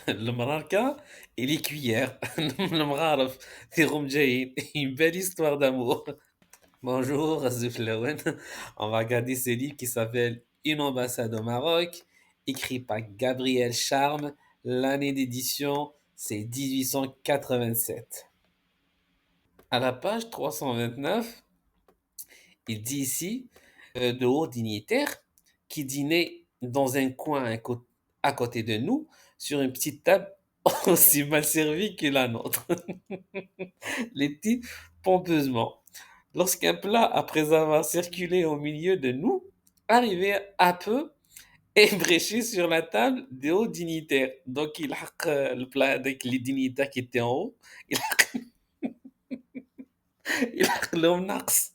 المراركة et les cuillères. المغارف فيهم جايين. Une belle histoire d'amour. Bonjour, Zouflaouen. On va regarder ce livre qui s'appelle Une ambassade au Maroc, écrit par Gabriel Charme. L'année d'édition, c'est 1887. À la page 329, il dit ici de hauts dignitaires qui dînaient dans un coin à côté de nous, sur une petite table aussi mal servie que la nôtre. Les dit pompeusement. Lorsqu'un plat, après avoir circulé au milieu de nous, arrivait à peu et bréché sur la table des hauts dignitaires. Donc, il a le plat avec les dignitaires qui étaient en haut. Il il a le naqs.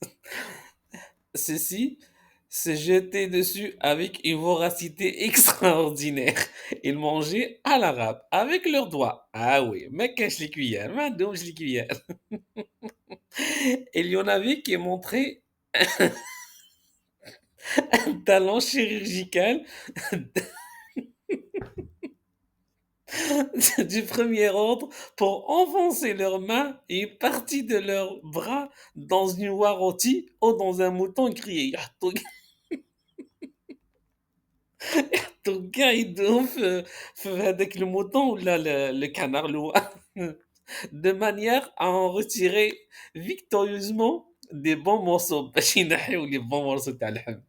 Ceux-ci se jetaient dessus avec une voracité extraordinaire. Ils mangeaient à l'arabe, avec leurs doigts. Ah oui, mais cache les cuillères, mais douche les cuillères. Et il y en avait qui montraient un talent chirurgical du premier ordre pour enfoncer leurs mains et une partie de leurs bras dans une oie rôtie ou dans un mouton grillé. يحطوا في هذاك الموطون ولا le canard louarn de manière à en retirer victorieusement des bons morceaux باش ينحيوا les bons morceaux تاع اللحم.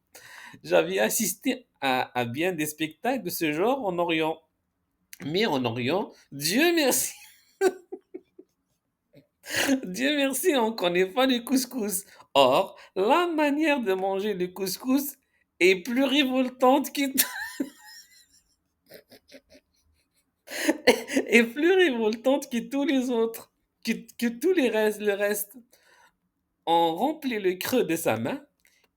J'avais assisté à bien des spectacles de ce genre en Orient. Mais en Orient, Dieu merci, Dieu merci, on ne connaît pas le couscous. Or, la manière de manger le couscous est plus révoltante est plus révoltante que tous les autres, que tous les restes, le reste. On remplit le creux de sa main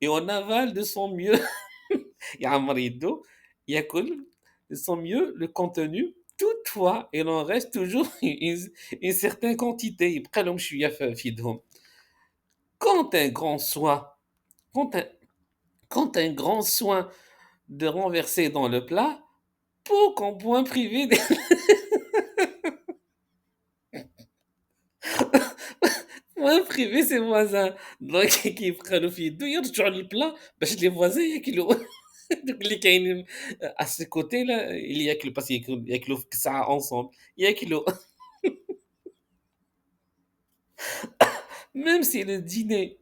et on avale de son mieux. يعمر يده ياكل de son mieux le contenu. Toutefois, il en reste toujours une certaine quantité. يبقى لهم شوية في يدهم. Quand un grand soin, quand un, quand un grand soin de renverser dans le plat, pour qu'en point privé point privé ses voisins. Donc كيبقى له في يده يرجعوا البلا باش les voisins ياكلوا. دوك اللي كاينين à ce côté là اللي ياكلوا بس ياكلوا في كسعة ensemble ياكلوا. Même si le dîner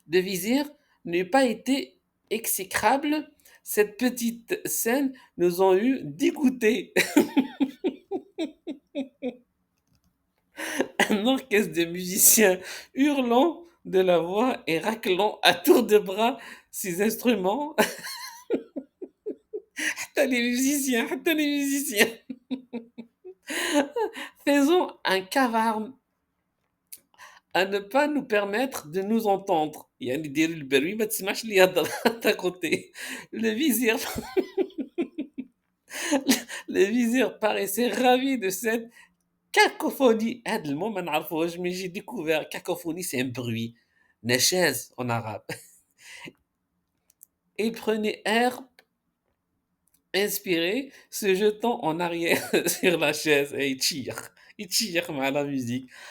de vizir n'eût pas été exécrable, cette petite scène nous a eu dégoûtés. Un orchestre de musiciens hurlant de la voix et raclant à tour de bras ses instruments. حتى les musiciens. Faisons un caverne à ne pas nous permettre de nous entendre. يعني دير البروي ما تسمعش اللي يهضر à côté. Le vizir, le vizir paraissait ravi de cette cacophonie. هذا المot ما نعرفوش mais j'ai découvert cacophonie c'est un bruit. نشاز en arabe. Et il prenait air inspiré, se jetant en arrière sur la chaise et il tire مع la musique.